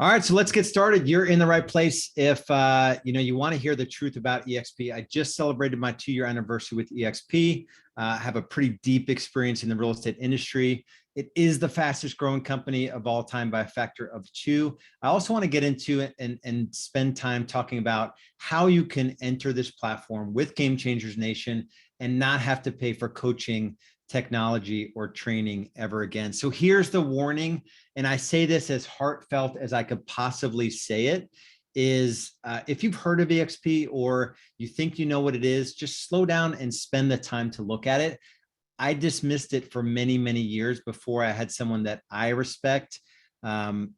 All right, so let's get started. You're in the right place if you want to hear the truth about eXp. I just celebrated my 2-year anniversary with eXp. I have a pretty deep experience in the real estate industry. It is the fastest growing company of all time by a factor of 2. I also want to get into it and spend time talking about how you can enter this platform with Game Changers Nation and not have to pay for coaching, technology, or training ever again. So here's the warning, and I say this as heartfelt as I could possibly say it, is if you've heard of eXp or you think you know what it is, just slow down and spend the time to look at it. I dismissed it for many, many years before I had someone that I respect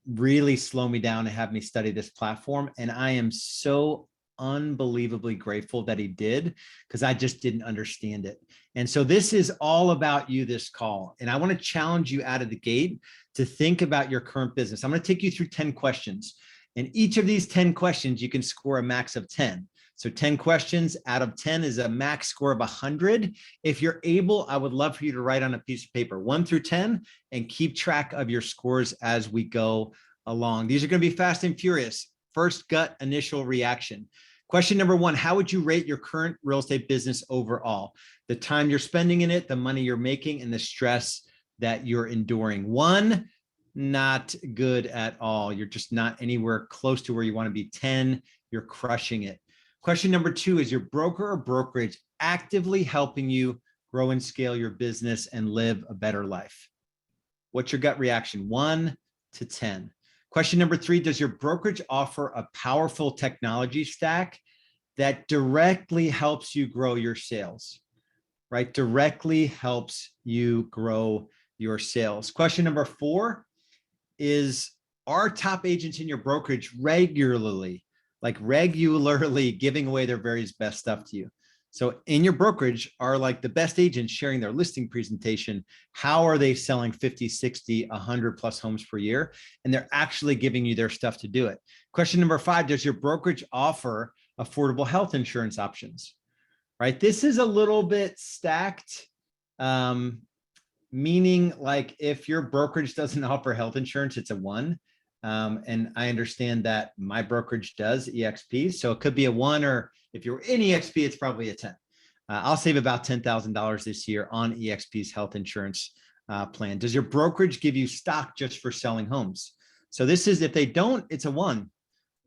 really slow me down and have me study this platform. And I am so unbelievably grateful that he did, because I just didn't understand it. And so this is all about you, this call. And I want to challenge you out of the gate to think about your current business. I'm going to take you through 10 questions. And each of these 10 questions, you can score a max of 10. So 10 questions out of 10 is a max score of 100. If you're able, I would love for you to write on a piece of paper 1 through 10 and keep track of your scores as we go along. These are going to be fast and furious. First gut initial reaction. Question number 1, how would you rate your current real estate business overall? The time you're spending in it, the money you're making, and the stress that you're enduring. 1, not good at all. You're just not anywhere close to where you want to be. 10, you're crushing it. Question number 2, is your broker or brokerage actively helping you grow and scale your business and live a better life? What's your gut reaction? 1 to 10. Question number 3, does your brokerage offer a powerful technology stack that directly helps you grow your sales, right? Directly helps you grow your sales. Question number 4 is, are top agents in your brokerage regularly giving away their very best stuff to you? So in your brokerage, are like the best agents sharing their listing presentation? How are they selling 50, 60, 100 plus homes per year? And they're actually giving you their stuff to do it. Question number 5, does your brokerage offer affordable health insurance options? Right? This is a little bit stacked, meaning like if your brokerage doesn't offer health insurance, it's a 1. And I understand that my brokerage does, eXp. So it could be a 1, or if you're in eXp, it's probably a 10. I'll save about $10,000 this year on eXp's health insurance plan. Does your brokerage give you stock just for selling homes? So this is, if they don't, it's a 1,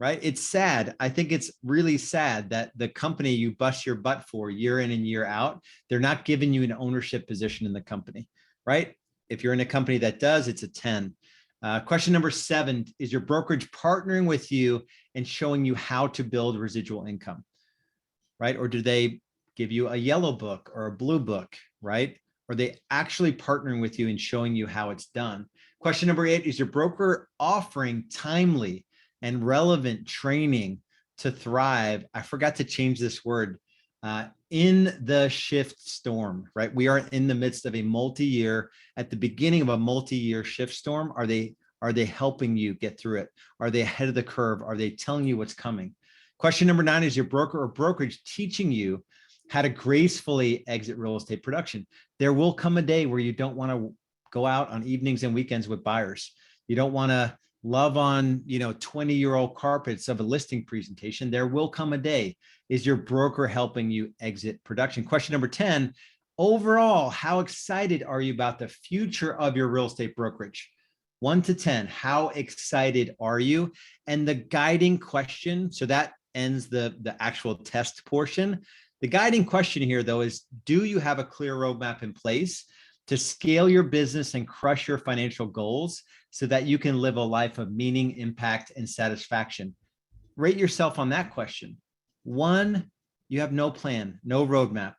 right? It's sad. I think it's really sad that the company you bust your butt for year in and year out, they're not giving you an ownership position in the company, right? If you're in a company that does, it's a 10. Question number 7, is your brokerage partnering with you and showing you how to build residual income, right? Or do they give you a yellow book or a blue book, right? Or are they actually partnering with you and showing you how it's done? Question number 8, is your broker offering timely and relevant training to thrive? I forgot to change this word. In the shift storm, right? We are in the midst of a multi-year, at the beginning of a multi-year shift storm. Are they helping you get through it? Are they ahead of the curve? Are they telling you what's coming? Question number 9, is your broker or brokerage teaching you how to gracefully exit real estate production? There will come a day where you don't want to go out on evenings and weekends with buyers. You don't want to love on 20-year-old carpets of a listing presentation. There will come a day. Is your broker helping you exit production? Question number 10, overall, how excited are you about the future of your real estate brokerage? 1 to 10, how excited are you? And the guiding question, so that ends the actual test portion. The guiding question here, though, is, do you have a clear roadmap in place to scale your business and crush your financial goals so that you can live a life of meaning, impact, and satisfaction? Rate yourself on that question. 1, you have no plan, no roadmap.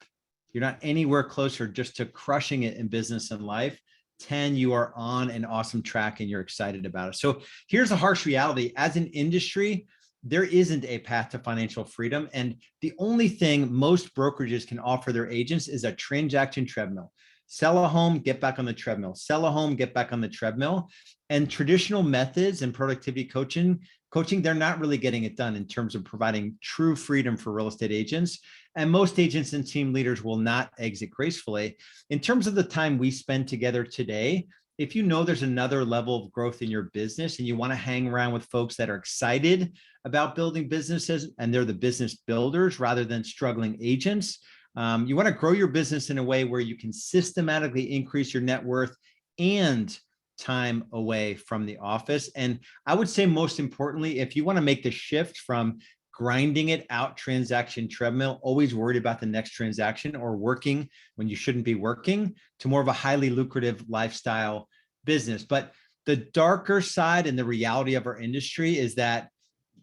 You're not anywhere closer just to crushing it in business and life. 10, you are on an awesome track and you're excited about it. So here's a harsh reality. As an industry, there isn't a path to financial freedom. And the only thing most brokerages can offer their agents is a transaction treadmill. Sell a home, get back on the treadmill. Sell a home, get back on the treadmill. And traditional methods and productivity coaching, they're not really getting it done in terms of providing true freedom for real estate agents. And most agents and team leaders will not exit gracefully. In terms of the time we spend together today, if you know there's another level of growth in your business and you want to hang around with folks that are excited about building businesses and they're the business builders rather than struggling agents, you want to grow your business in a way where you can systematically increase your net worth and time away from the office. And I would say most importantly, if you want to make the shift from grinding it out transaction treadmill, always worried about the next transaction or working when you shouldn't be working, to more of a highly lucrative lifestyle business. But the darker side and the reality of our industry is that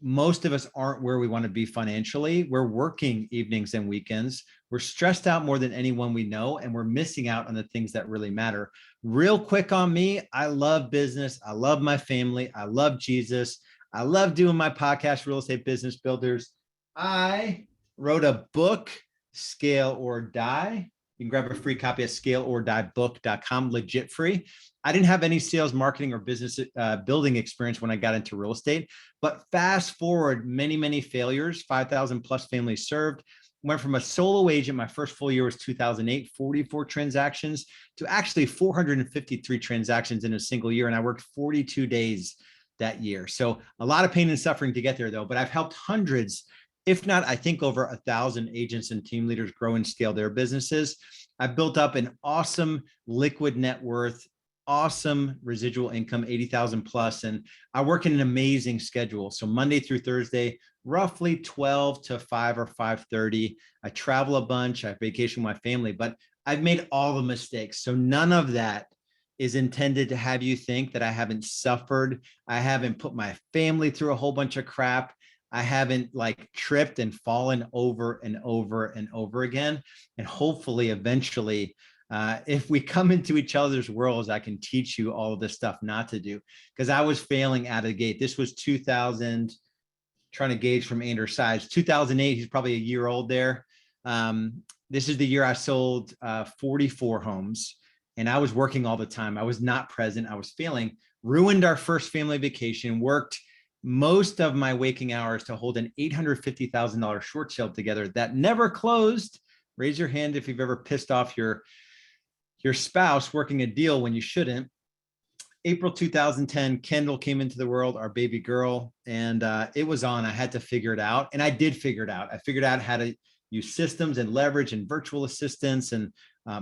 most of us aren't where we want to be financially. We're working evenings and weekends. We're stressed out more than anyone we know, and we're missing out on the things that really matter. Real quick on me, I love business. I love my family. I love Jesus. I love doing my podcast, Real Estate Business Builders. I wrote a book, Scale or Die. You can grab a free copy at scaleorddiebook.com, legit free. I didn't have any sales, marketing, or business building experience when I got into real estate, but fast forward many, many failures, 5,000 plus families served. Went from a solo agent, my first full year was 2008, 44 transactions, to actually 453 transactions in a single year. And I worked 42 days that year. So a lot of pain and suffering to get there though, but I've helped hundreds, if not, I think over 1,000 agents and team leaders grow and scale their businesses. I've built up an awesome liquid net worth, awesome residual income, 80,000 plus. And I work in an amazing schedule. So Monday through Thursday, roughly 12 to 5 or 5:30. I travel a bunch. I vacation with my family, but I've made all the mistakes. So none of that is intended to have you think that I haven't suffered. I haven't put my family through a whole bunch of crap. I haven't like tripped and fallen over and over and over again. And hopefully, eventually, if we come into each other's worlds, I can teach you all of this stuff not to do, because I was failing out of the gate. This was 2000, trying to gauge from Anders' size, 2008. He's probably a year old there. This is the year I sold 44 homes. And I was working all the time. I was not present. I was failing, ruined our first family vacation, worked most of my waking hours to hold an $850,000 short sale together that never closed. Raise your hand if you've ever pissed off your spouse working a deal when you shouldn't. April 2010, Kendall came into the world, our baby girl, and it was on. I had to figure it out. And I did figure it out. I figured out how to use systems and leverage and virtual assistants and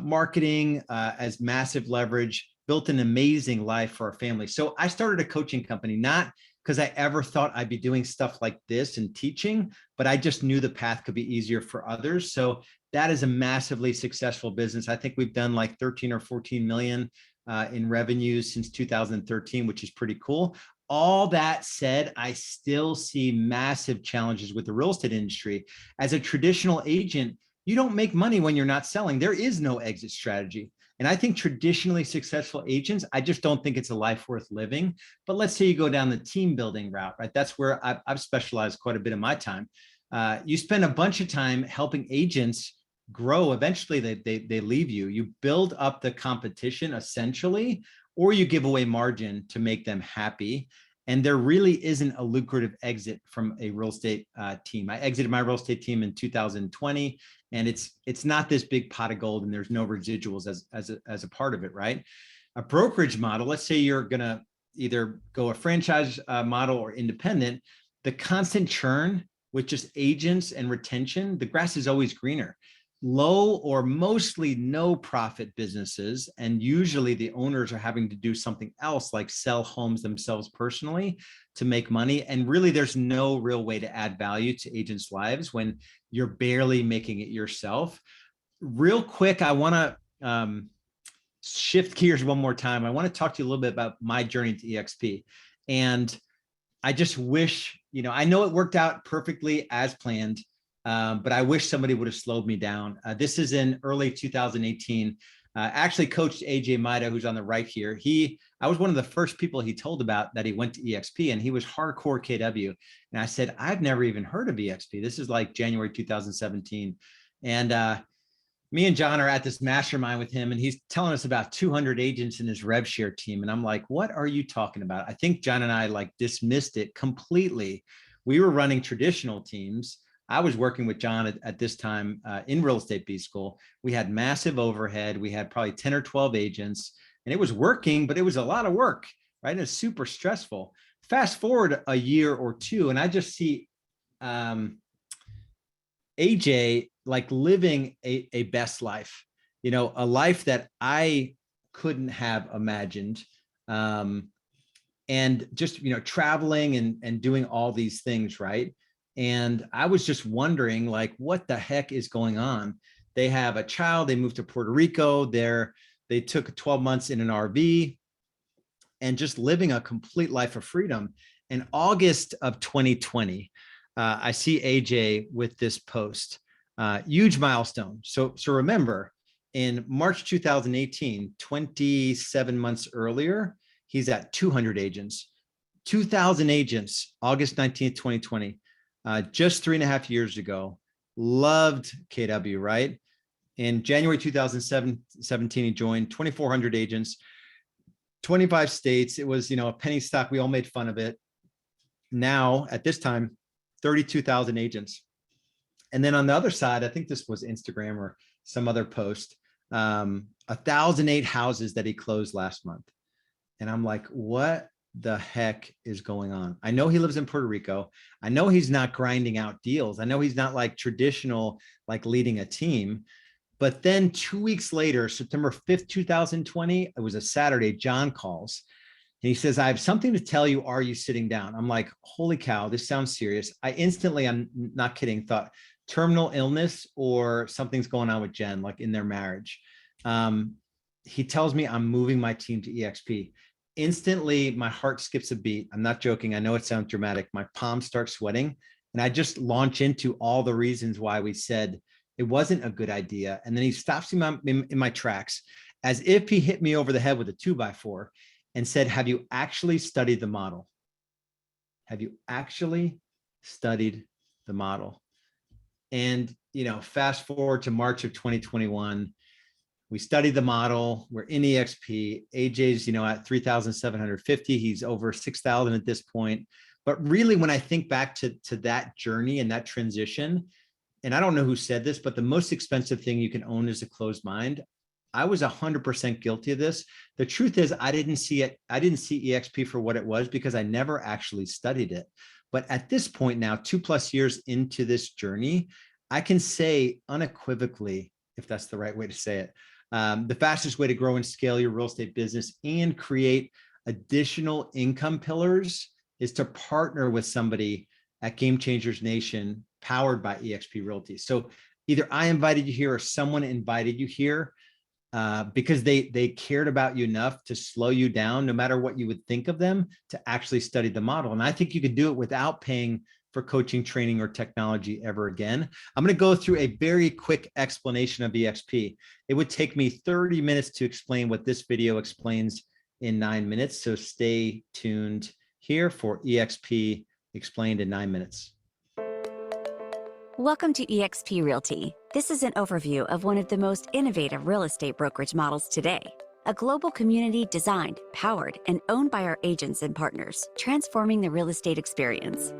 marketing as massive leverage, built an amazing life for our family. So I started a coaching company, not because I ever thought I'd be doing stuff like this and teaching, but I just knew the path could be easier for others. So that is a massively successful business. I think we've done like 13 or 14 million in revenues since 2013, which is pretty cool. All that said, I still see massive challenges with the real estate industry. As a traditional agent, you don't make money when you're not selling. There is no exit strategy. And I think traditionally successful agents, I just don't think it's a life worth living. But let's say you go down the team building route, right? That's where I've specialized quite a bit of my time. You spend a bunch of time helping agents grow. Eventually they leave you. You build up the competition essentially, or you give away margin to make them happy. And there really isn't a lucrative exit from a real estate team. I exited my real estate team in 2020, and it's not this big pot of gold, and there's no residuals as a part of it, right? A brokerage model, let's say you're gonna either go a franchise model or independent, the constant churn with just agents and retention, the grass is always greener. Low or mostly no profit businesses, and usually the owners are having to do something else like sell homes themselves personally to make money. And really there's no real way to add value to agents' lives when you're barely making it yourself. Real quick, I want to shift gears one more time. I want to talk to you a little bit about my journey to eXp. And I just wish, I know it worked out perfectly as planned. But I wish somebody would have slowed me down. This is in early 2018. Actually coached AJ Maida, who's on the right here. I was one of the first people he told about that he went to eXp, and he was hardcore KW. And I said, I've never even heard of eXp. This is like January 2017. And me and John are at this mastermind with him, and he's telling us about 200 agents in his rev share team. And I'm like, what are you talking about? I think John and I like dismissed it completely. We were running traditional teams. I was working with John at this time in real estate B school. We had massive overhead. We had probably 10 or 12 agents. and it was working, but it was a lot of work, right? And it's super stressful. Fast forward a year or two, and I just see AJ like living a best life, a life that I couldn't have imagined. And just, traveling and doing all these things, right? And I was just wondering, like, what the heck is going on? They have a child, they moved to Puerto Rico, they took 12 months in an RV and just living a complete life of freedom. In August of 2020, I see AJ with this post, huge milestone. So remember, in March 2018, 27 months earlier, he's at 200 agents, 2,000 agents, August 19th, 2020, just 3.5 years ago. Loved KW, right? In January 2017, he joined 2,400 agents, 25 states. It was, a penny stock. We all made fun of it. Now, at this time, 32,000 agents. And then on the other side, I think this was Instagram or some other post, 1,008 houses that he closed last month. And I'm like, what the heck is going on? I know he lives in Puerto Rico. I know he's not grinding out deals. I know he's not like traditional, like leading a team. But then 2 weeks later, September 5th, 2020, it was a Saturday, John calls and he says, I have something to tell you. Are you sitting down? I'm like, holy cow, this sounds serious. I instantly, I'm not kidding, thought terminal illness or something's going on with Jen, like in their marriage. He tells me I'm moving my team to eXp. Instantly, my heart skips a beat. I'm not joking. I know it sounds dramatic. My palms start sweating. And I just launch into all the reasons why we said it wasn't a good idea. And then he stops me in my tracks as if he hit me over the head with a 2x4 and said, have you actually studied the model? Have you actually studied the model? And, fast forward to March of 2021, we studied the model. We're in eXp. AJ's, at 3,750. He's over 6,000 at this point. But really, when I think back to that journey and that transition, and I don't know who said this, but the most expensive thing you can own is a closed mind. I was 100% guilty of this. The truth is, I didn't see it. I didn't see eXp for what it was because I never actually studied it. But at this point now, 2+ years into this journey, I can say unequivocally, if that's the right way to say it, the fastest way to grow and scale your real estate business and create additional income pillars is to partner with somebody at Game Changers Nation, powered by eXp Realty. So either I invited you here or someone invited you here because they cared about you enough to slow you down, no matter what you would think of them, to actually study the model. And I think you could do it without paying for coaching, training, or technology ever again. I'm going to go through a very quick explanation of eXp. It would take me 30 minutes to explain what this video explains in 9 minutes. So stay tuned here for eXp explained in 9 minutes. Welcome to eXp Realty. This is an overview of one of the most innovative real estate brokerage models today. A global community designed, powered, and owned by our agents and partners, transforming the real estate experience.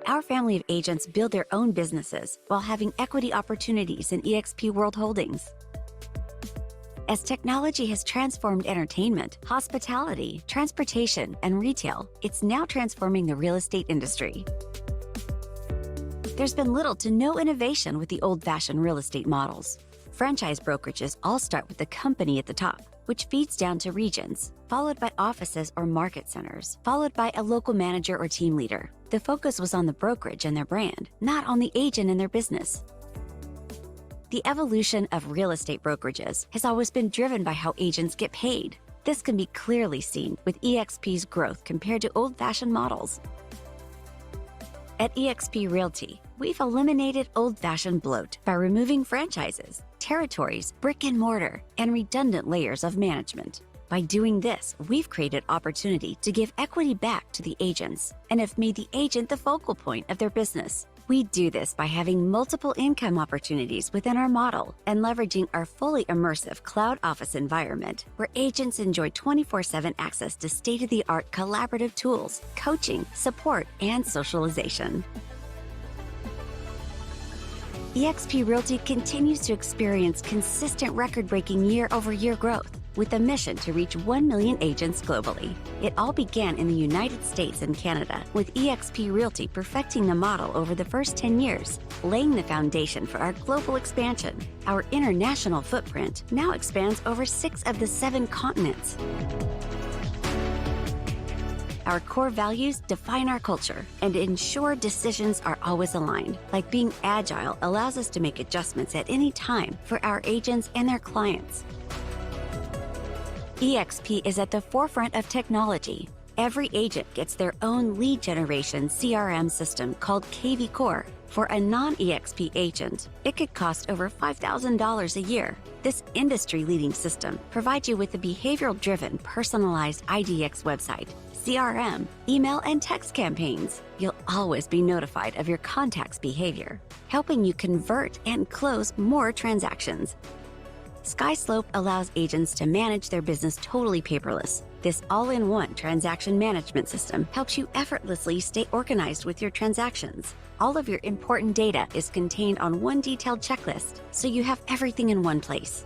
Our family of agents build their own businesses while having equity opportunities in eXp World Holdings. As technology has transformed entertainment, hospitality, transportation, and retail, it's now transforming the real estate industry. There's been little to no innovation with the old-fashioned real estate models. Franchise brokerages all start with the company at the top, which feeds down to regions, followed by offices or market centers, followed by a local manager or team leader. The focus was on the brokerage and their brand, not on the agent and their business. The evolution of real estate brokerages has always been driven by how agents get paid. This can be clearly seen with eXp's growth compared to old-fashioned models. At eXp Realty, we've eliminated old-fashioned bloat by removing franchises, territories, brick and mortar, and redundant layers of management. By doing this, we've created opportunity to give equity back to the agents and have made the agent the focal point of their business. We do this by having multiple income opportunities within our model and leveraging our fully immersive cloud office environment where agents enjoy 24/7 access to state-of-the-art collaborative tools, coaching, support, and socialization. eXp Realty continues to experience consistent record-breaking year-over-year growth. with a mission to reach 1 million agents globally. It all began in the United States and Canada, with eXp Realty perfecting the model over the first 10 years, laying the foundation for our global expansion. Our international footprint now expands over 6 of the 7 continents. Our core values define our culture and ensure decisions are always aligned. Like being agile allows us to make adjustments at any time for our agents and their clients. eXp is at the forefront of technology. Every agent gets their own lead generation CRM system called KV Core. For a non-eXp agent, it could cost over $5,000 a year. This industry-leading system provides you with a behavioral-driven, personalized IDX website, CRM, email, and text campaigns. You'll always be notified of your contact's behavior, helping you convert and close more transactions. SkySlope allows agents to manage their business totally paperless. This all-in-one transaction management system helps you effortlessly stay organized with your transactions. All of your important data is contained on one detailed checklist, so you have everything in one place.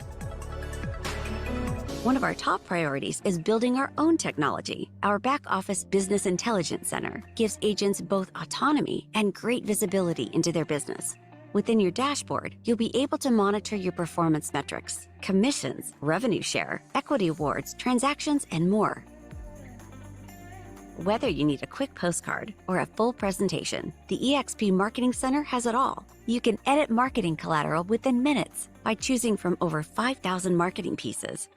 One of our top priorities is building our own technology. Our back-office business intelligence center gives agents both autonomy and great visibility into their business. Within your dashboard, you'll be able to monitor your performance metrics, commissions, revenue share, equity awards, transactions, and more. Whether you need a quick postcard or a full presentation, the eXp Marketing Center has it all. You can edit marketing collateral within minutes by choosing from over 5,000 marketing pieces.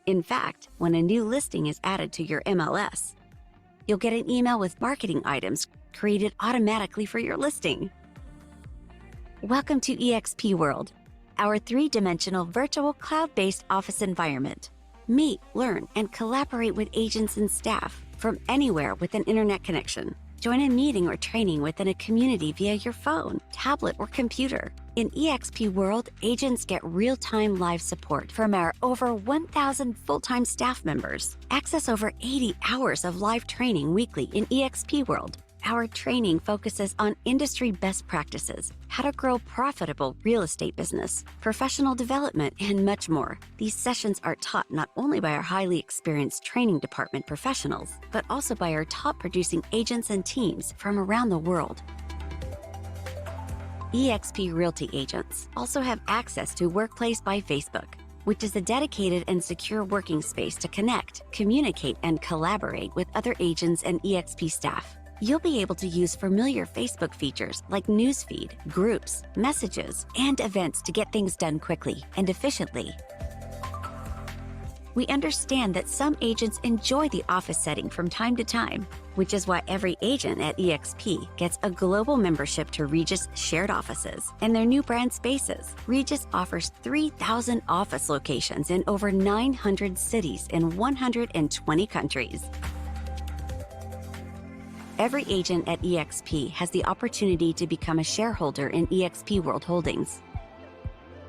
In fact, when a new listing is added to your MLS, you'll get an email with marketing items created automatically for your listing. Welcome to eXp World, our 3-dimensional virtual cloud-based office environment. Meet, learn, and collaborate with agents and staff from anywhere with an internet connection. Join a meeting or training within a community via your phone, tablet, or computer. In eXp World, agents get real-time live support from our over 1,000 full-time staff members. Access over 80 hours of live training weekly in eXp World. Our training focuses on industry best practices, how to grow profitable real estate business, professional development, and much more. These sessions are taught not only by our highly experienced training department professionals, but also by our top producing agents and teams from around the world. eXp Realty agents also have access to Workplace by Facebook, which is a dedicated and secure working space to connect, communicate, and collaborate with other agents and eXp staff. You'll be able to use familiar Facebook features like newsfeed, groups, messages, and events to get things done quickly and efficiently. We understand that some agents enjoy the office setting from time to time, which is why every agent at eXp gets a global membership to Regus shared offices and their new brand spaces. Regus offers 3,000 office locations in over 900 cities in 120 countries. Every agent at eXp has the opportunity to become a shareholder in eXp World Holdings.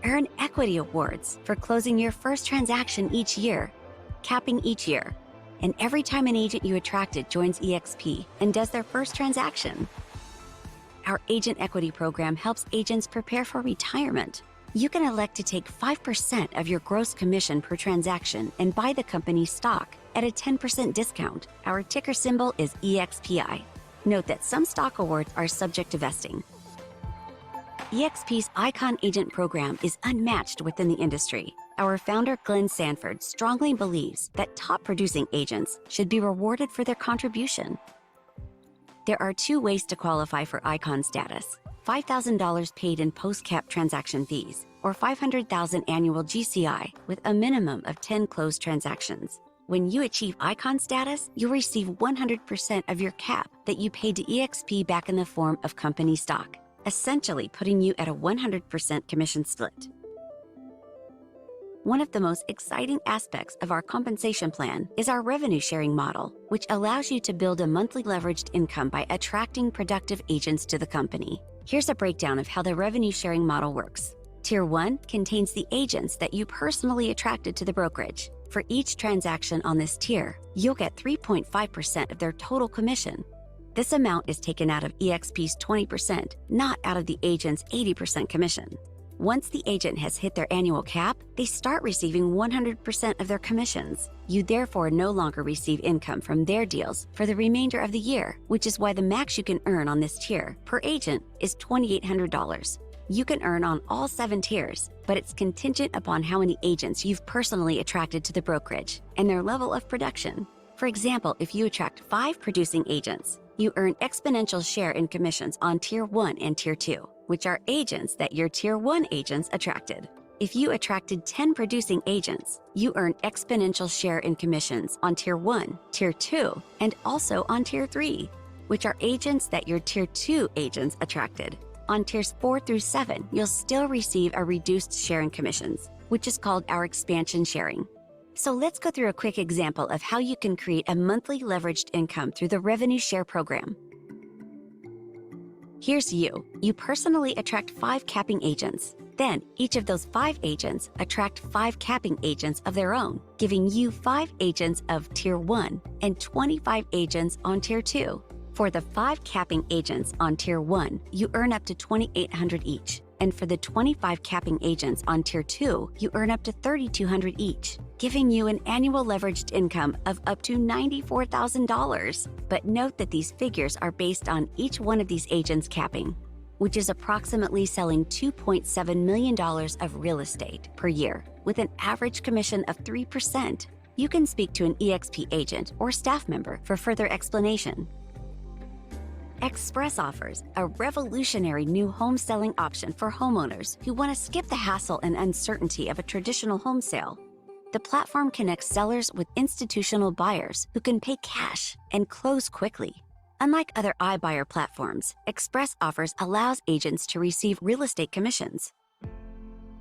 Earn equity awards for closing your first transaction each year, capping each year, and every time an agent you attracted joins eXp and does their first transaction. Our agent equity program helps agents prepare for retirement. You can elect to take 5% of your gross commission per transaction and buy the company's stock at a 10% discount. Our ticker symbol is EXPI. Note that some stock awards are subject to vesting. eXp's Icon Agent program is unmatched within the industry. Our founder, Glenn Sanford, strongly believes that top-producing agents should be rewarded for their contribution. There are 2 ways to qualify for Icon status: $5,000 paid in post-cap transaction fees, or $500,000 annual GCI with a minimum of 10 closed transactions. When you achieve Icon status, you'll receive 100% of your cap that you paid to eXp back in the form of company stock, essentially putting you at a 100% commission split. One of the most exciting aspects of our compensation plan is our revenue sharing model, which allows you to build a monthly leveraged income by attracting productive agents to the company. Here's a breakdown of how the revenue sharing model works. Tier 1 contains the agents that you personally attracted to the brokerage. For each transaction on this tier, you'll get 3.5% of their total commission. This amount is taken out of eXp's 20%, not out of the agent's 80% commission. Once the agent has hit their annual cap, they start receiving 100% of their commissions. You therefore no longer receive income from their deals for the remainder of the year, which is why the max you can earn on this tier per agent is $2,800. You can earn on all 7 tiers, but it's contingent upon how many agents you've personally attracted to the brokerage and their level of production. For example, if you attract 5 producing agents, you earn exponential share in commissions on Tier 1 and Tier 2, which are agents that your Tier 1 agents attracted. If you attracted 10 producing agents, you earn exponential share in commissions on Tier 1, Tier 2, and also on Tier 3, which are agents that your Tier 2 agents attracted. On Tiers 4 through 7, you'll still receive a reduced share in commissions, which is called our expansion sharing. So let's go through a quick example of how you can create a monthly leveraged income through the revenue share program. Here's you. You personally attract 5 capping agents. Then each of those 5 agents attract 5 capping agents of their own, giving you 5 agents of Tier 1 and 25 agents on Tier 2. For the 5 capping agents on Tier 1, you earn up to $2,800 each. And for the 25 capping agents on Tier 2, you earn up to $3,200 each, giving you an annual leveraged income of up to $94,000. But note that these figures are based on each one of these agents capping, which is approximately selling $2.7 million of real estate per year, with an average commission of 3%. You can speak to an eXp agent or staff member for further explanation. Express offers a revolutionary new home selling option for homeowners who want to skip the hassle and uncertainty of a traditional home sale. The platform connects sellers with institutional buyers who can pay cash and close quickly. Unlike other iBuyer platforms, Express Offers allows agents to receive real estate commissions.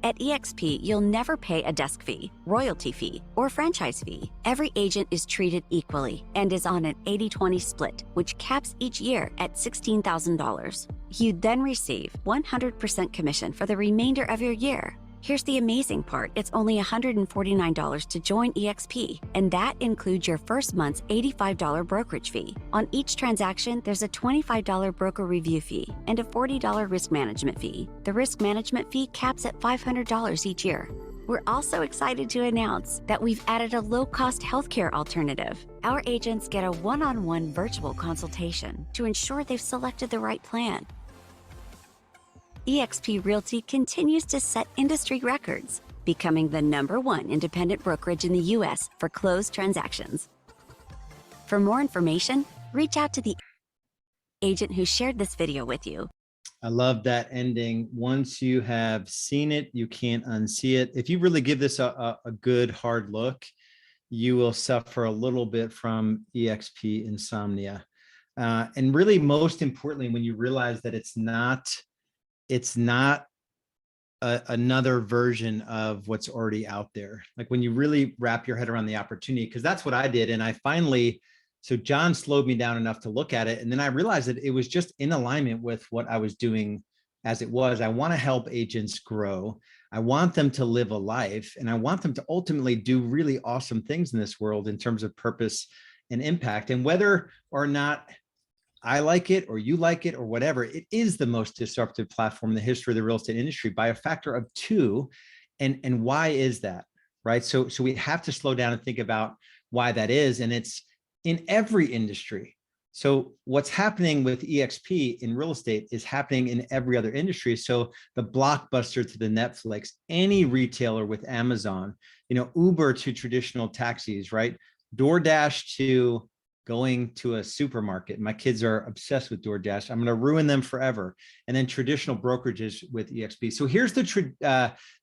At eXp, you'll never pay a desk fee, royalty fee, or franchise fee. Every agent is treated equally and is on an 80-20 split, which caps each year at $16,000. You then receive 100% commission for the remainder of your year. Here's the amazing part. It's only $149 to join eXp, and that includes your first month's $85 brokerage fee. On each transaction, there's a $25 broker review fee and a $40 risk management fee. The risk management fee caps at $500 each year. We're also excited to announce that we've added a low-cost healthcare alternative. Our agents get a one-on-one virtual consultation to ensure they've selected the right plan. eXp Realty continues to set industry records, becoming the #1 independent brokerage in the U.S. for closed transactions. For more information, reach out to the agent who shared this video with you. I love that ending. Once you have seen it, you can't unsee it. If you really give this a good hard look, you will suffer a little bit from eXp insomnia. And really, most importantly, when you realize that it's not another version of what's already out there. Like when you really wrap your head around the opportunity, because that's what I did. And I finally, so John slowed me down enough to look at it. And then I realized that it was just in alignment with what I was doing as it was. I want to help agents grow. I want them to live a life, and I want them to ultimately do really awesome things in this world in terms of purpose and impact. And whether or not I like it or you like it or whatever, it is the most disruptive platform in the history of the real estate industry by a factor of 2. And why is that, right? So we have to slow down and think about why that is. And it's in every industry. So what's happening with eXp in real estate is happening in every other industry. So the Blockbuster to the Netflix, any retailer with Amazon, Uber to traditional taxis, right? DoorDash to going to a supermarket. My kids are obsessed with DoorDash. I'm going to ruin them forever. And then traditional brokerages with eXp. So here's the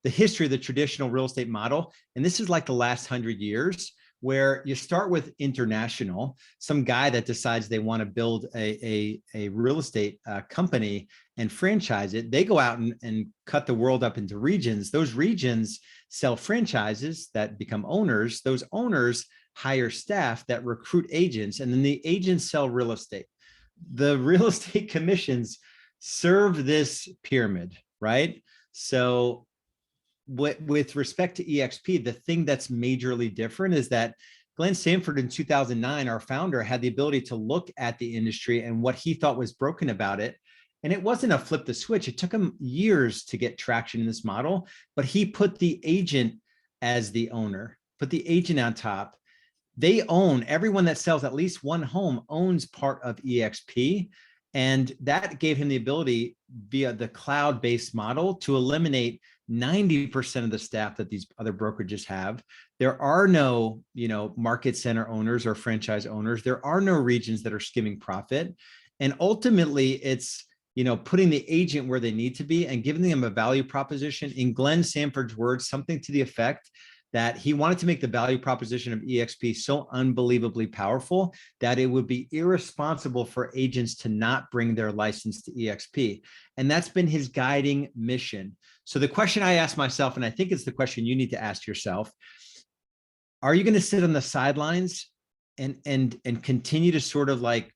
history of the traditional real estate model. And this is like the last 100 years, where you start with international, some guy that decides they want to build a real estate company and franchise it. They go out and cut the world up into regions. Those regions sell franchises that become owners. Those owners hire staff that recruit agents, and then the agents sell real estate. The real estate commissions serve this pyramid, right? So with respect to eXp, the thing that's majorly different is that Glenn Sanford in 2009, our founder, had the ability to look at the industry and what he thought was broken about it And it wasn't a flip the switch. It took him years to get traction in this model, but he put the agent as the owner, put the agent on top. They own, everyone that sells at least one home owns part of eXp. And that gave him the ability via the cloud-based model to eliminate 90% of the staff that these other brokerages have. There are no, market center owners or franchise owners. There are no regions that are skimming profit. And ultimately it's, putting the agent where they need to be and giving them a value proposition. In Glenn Sanford's words, something to the effect that he wanted to make the value proposition of eXp so unbelievably powerful that it would be irresponsible for agents to not bring their license to eXp. And that's been his guiding mission. So the question I ask myself, and I think it's the question you need to ask yourself, are you going to sit on the sidelines and continue to sort of like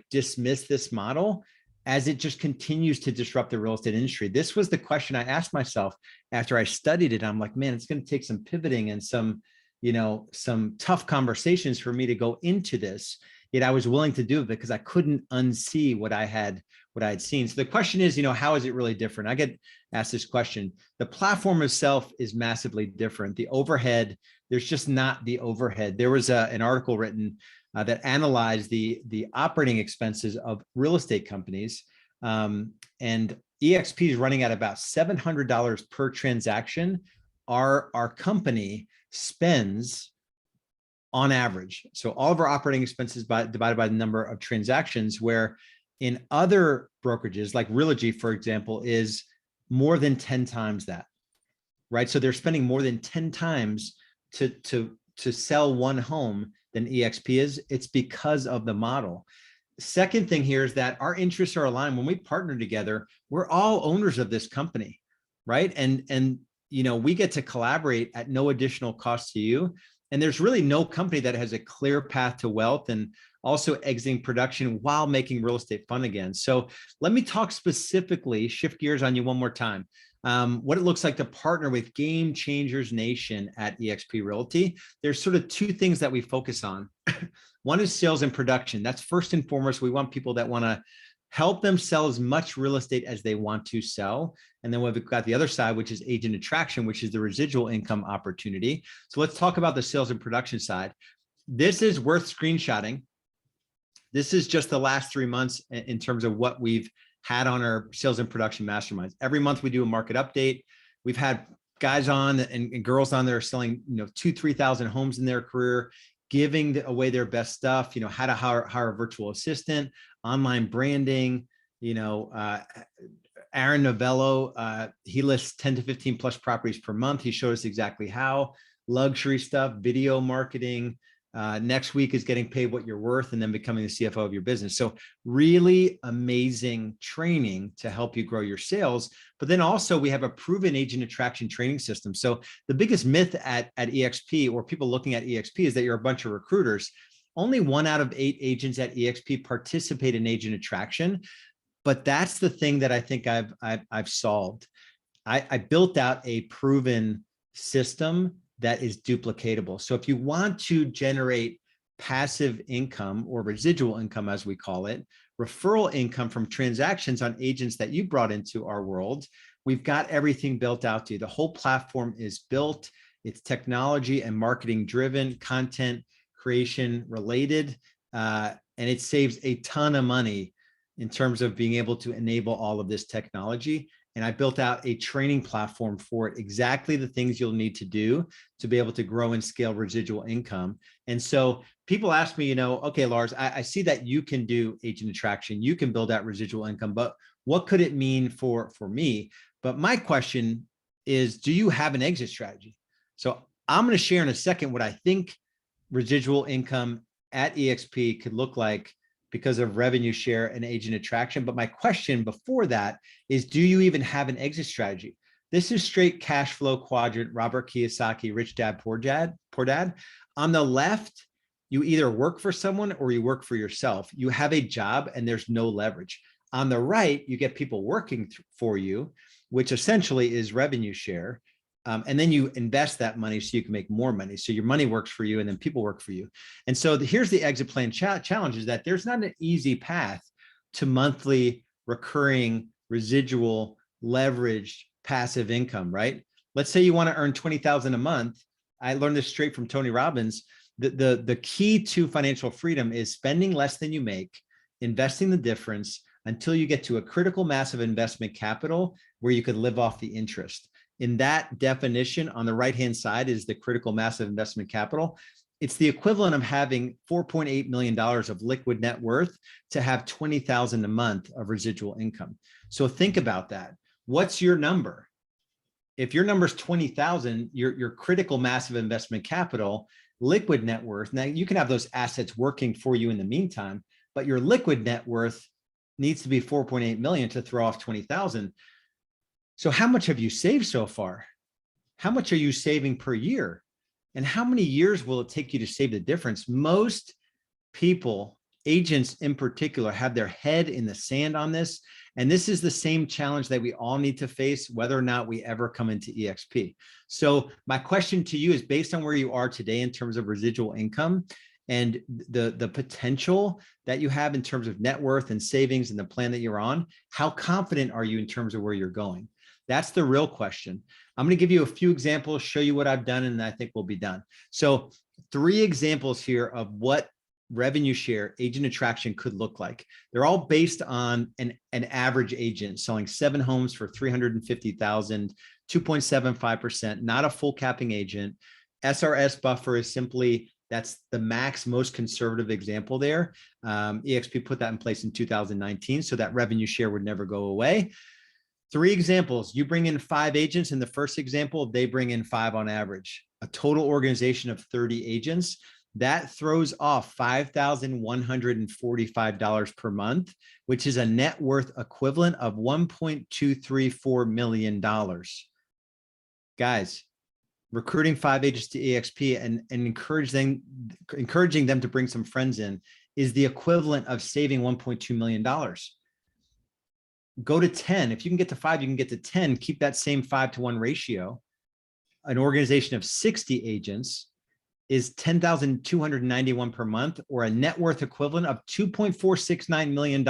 dismiss this model as it just continues to disrupt the real estate industry? This was the question I asked myself after I studied it. I'm like, man, it's going to take some pivoting and some tough conversations for me to go into this. Yet I was willing to do it because I couldn't unsee what I had seen. So the question is, how is it really different? I get asked this question. The platform itself is massively different. The overhead, there's just not the overhead. There was an article written that analyzed the operating expenses of real estate companies. And eXp is running at about $700 per transaction. Our company spends on average. So all of our operating expenses divided by the number of transactions, where in other brokerages like Realty, for example, is more than 10 times that, right? So they're spending more than 10 times to sell one home than eXp is. It's because of the model. Second thing here is that our interests are aligned. When we partner together, we're all owners of this company, right? And we get to collaborate at no additional cost to you. And there's really no company that has a clear path to wealth and also exiting production while making real estate fun again. So let me talk specifically, shift gears on you one more time. What it looks like to partner with Game Changers Nation at eXp Realty. There's sort of two things that we focus on. One is sales and production. That's first and foremost. We want people that want to help them sell as much real estate as they want to sell. And then we've got the other side, which is agent attraction, which is the residual income opportunity. So let's talk about the sales and production side. This is worth screenshotting. This is just the last 3 months in terms of what we've had on our sales and production masterminds. Every month we do a market update. We've had guys on and girls on there selling, 2,000-3,000 homes in their career, giving away their best stuff, how to hire a virtual assistant, online branding, Aaron Novello, he lists 10 to 15 plus properties per month. He showed us exactly how. Luxury stuff, video marketing. Next week is getting paid what you're worth and then becoming the CFO of your business. So really amazing training to help you grow your sales. But then also we have a proven agent attraction training system. So the biggest myth at eXp, or people looking at eXp, is that you're a bunch of recruiters. Only 1 out of 8 agents at eXp participate in agent attraction. But that's the thing that I think I've solved. I built out a proven system that is duplicatable. So if you want to generate passive income, or residual income, as we call it, referral income from transactions on agents that you brought into our world, we've got everything built out to you. The whole platform is built. It's technology and marketing driven, content creation related, and it saves a ton of money in terms of being able to enable all of this technology. And I built out a training platform for it, exactly the things you'll need to do to be able to grow and scale residual income. And so people ask me, okay, Lars, I see that you can do agent attraction, you can build out residual income, but what could it mean for me? But my question is, do you have an exit strategy? So I'm going to share in a second what I think residual income at eXp could look like because of revenue share and agent attraction. But my question before that is, do you even have an exit strategy? This is straight cash flow quadrant, Robert Kiyosaki, Rich Dad, Poor Dad. On the left, you either work for someone or you work for yourself. You have a job and there's no leverage. On the right, you get people working for you, which essentially is revenue share. And then you invest that money so you can make more money. So your money works for you and then people work for you. And so here's the exit plan challenge, is that there's not an easy path to monthly recurring residual leveraged passive income, right? Let's say you want to earn 20,000 a month. I learned this straight from Tony Robbins. The key to financial freedom is spending less than you make, investing the difference until you get to a critical mass of investment capital where you could live off the interest. In that definition, on the right-hand side is the critical mass of investment capital. It's the equivalent of having $4.8 million of liquid net worth to have 20,000 a month of residual income. So think about that. What's your number? If your number is 20,000, your critical mass of investment capital, liquid net worth. Now you can have those assets working for you in the meantime, but your liquid net worth needs to be 4.8 million to throw off 20,000. So how much have you saved so far? How much are you saving per year? And how many years will it take you to save the difference? Most people, agents in particular, have their head in the sand on this. And this is the same challenge that we all need to face, whether or not we ever come into eXp. So my question to you is, based on where you are today in terms of residual income and the potential that you have in terms of net worth and savings and the plan that you're on, how confident are you in terms of where you're going? That's the real question. I'm going to give you a few examples, show you what I've done, and I think we'll be done. So 3 examples here of what revenue share agent attraction could look like. They're all based on an average agent selling 7 homes for $350,000, 2.75%, not a full capping agent. SRS buffer is simply, that's the max, most conservative example there. eXp put that in place in 2019, so that revenue share would never go away. 3 examples. You bring in 5 agents. In the first example, they bring in 5 on average. A total organization of 30 agents. That throws off $5,145 per month, which is a net worth equivalent of $1.234 million. Guys, recruiting 5 agents to eXp and encouraging them to bring some friends in is the equivalent of saving $1.2 million. Go to 10. If you can get to 5, you can get to 10. Keep that same 5-to-1 ratio. An organization of 60 agents is $10,291 per month, or a net worth equivalent of $2.469 million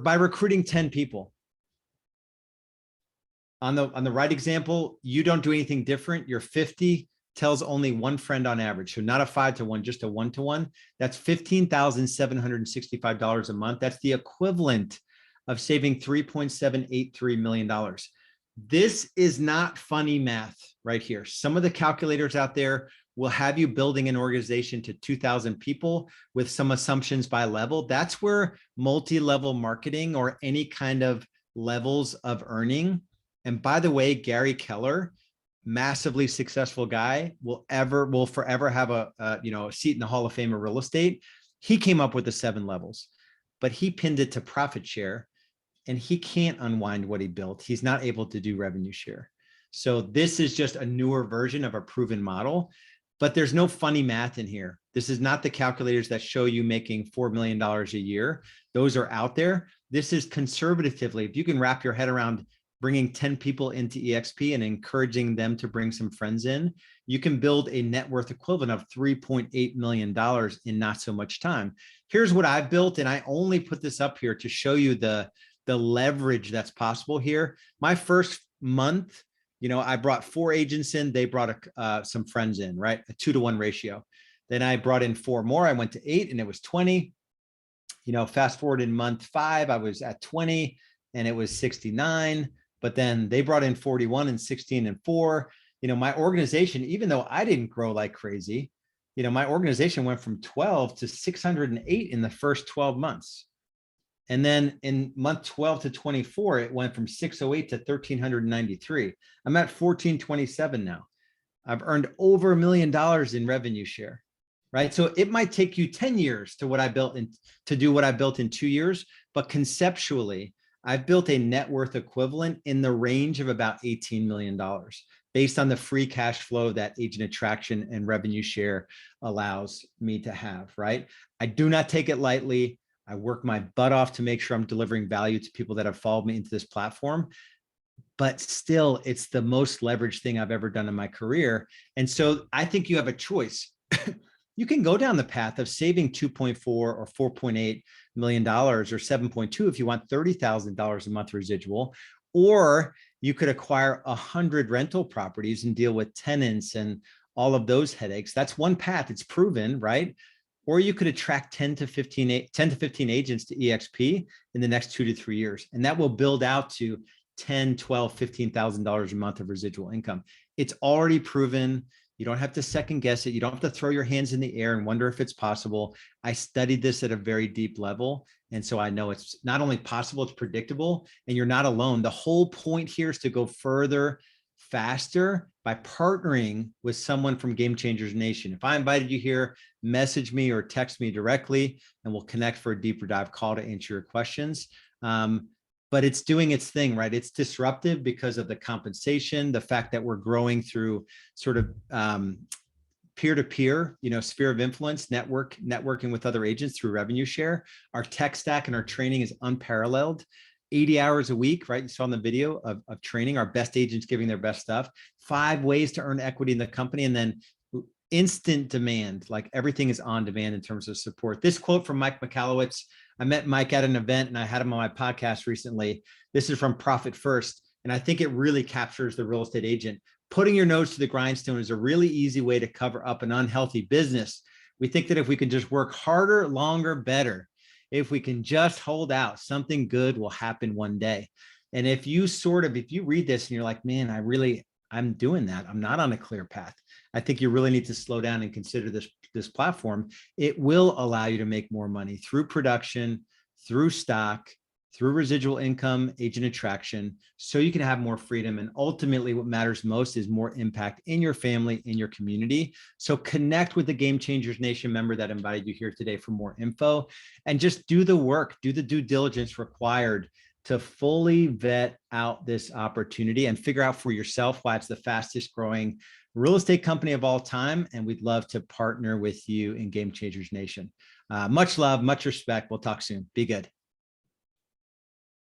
by recruiting 10 people. On the right example, you don't do anything different. Your 50 tells only 1 friend on average. So not a 5-to-1, just a 1-to-1. That's $15,765 a month. That's the equivalent of saving $3.783 million. This is not funny math right here. Some of the calculators out there will have you building an organization to 2,000 people with some assumptions by level. That's where multi-level marketing or any kind of levels of earning. And by the way, Gary Keller, massively successful guy, will forever have a seat in the Hall of Fame of real estate. He came up with the 7 levels, but he pinned it to profit share, and he can't unwind what he built. He's not able to do revenue share. So this is just a newer version of a proven model, but there's no funny math in here. This is not the calculators that show you making $4 million a year. Those are out there. This is conservatively, if you can wrap your head around bringing 10 people into eXp and encouraging them to bring some friends in, you can build a net worth equivalent of $3.8 million in not so much time. Here's what I've built, and I only put this up here to show you the leverage that's possible here. My first month, I brought 4 agents in. They brought some friends in, right? A 2-to-1 ratio. Then I brought in 4 more. I went to 8 and it was 20. Fast forward in month 5, I was at 20 and it was 69. But then they brought in 41 and 16 and 4. My organization, even though I didn't grow like crazy, my organization went from 12 to 608 in the first 12 months. And then in month 12 to 24, it went from 608 to 1,393. I'm at 1,427 now. I've earned over $1 million in revenue share, right? So it might take you 10 years to do what I built in 2 years, but conceptually, I've built a net worth equivalent in the range of about $18 million based on the free cash flow that agent attraction and revenue share allows me to have, right? I do not take it lightly. I work my butt off to make sure I'm delivering value to people that have followed me into this platform, but still, it's the most leveraged thing I've ever done in my career. And so I think you have a choice. you can go down the path of saving 2.4 or $4.8 million or 7.2 if you want $30,000 a month residual, or you could acquire 100 rental properties and deal with tenants and all of those headaches. That's one path. It's proven, right? Or you could attract 10 to 15 agents to eXp in the next 2 to 3 years. And that will build out to $10, $12, $15,000 a month of residual income. It's already proven. You don't have to second guess it. You don't have to throw your hands in the air and wonder if it's possible. I studied this at a very deep level. And so I know it's not only possible, it's predictable, and you're not alone. The whole point here is to go further, faster by partnering with someone from Game Changers Nation. If I invited you here, message me or text me directly, and we'll connect for a deeper dive call to answer your questions. But it's doing its thing, right? It's disruptive because of the compensation, the fact that we're growing through sort of peer-to-peer, sphere of influence, networking with other agents through revenue share. Our tech stack and our training is unparalleled. 80 hours a week, right? You saw in the video of training, our best agents giving their best stuff, 5 ways to earn equity in the company, and then instant demand, like everything is on demand in terms of support. This quote from Mike Michalowicz, I met Mike at an event and I had him on my podcast recently. This is from Profit First. And I think it really captures the real estate agent. Putting your nose to the grindstone is a really easy way to cover up an unhealthy business. We think that if we can just work harder, longer, better, if we can just hold out, something good will happen one day. And if you read this and you're like, man, I'm doing that, I'm not on a clear path, I think you really need to slow down and consider this platform. It will allow you to make more money through production, through stock, through residual income, agent attraction, so you can have more freedom. And ultimately what matters most is more impact in your family, in your community. So connect with the Game Changers Nation member that invited you here today for more info, and just do the work, do the due diligence required to fully vet out this opportunity and figure out for yourself why it's the fastest growing real estate company of all time. And we'd love to partner with you in Game Changers Nation. Much love, much respect. We'll talk soon. Be good.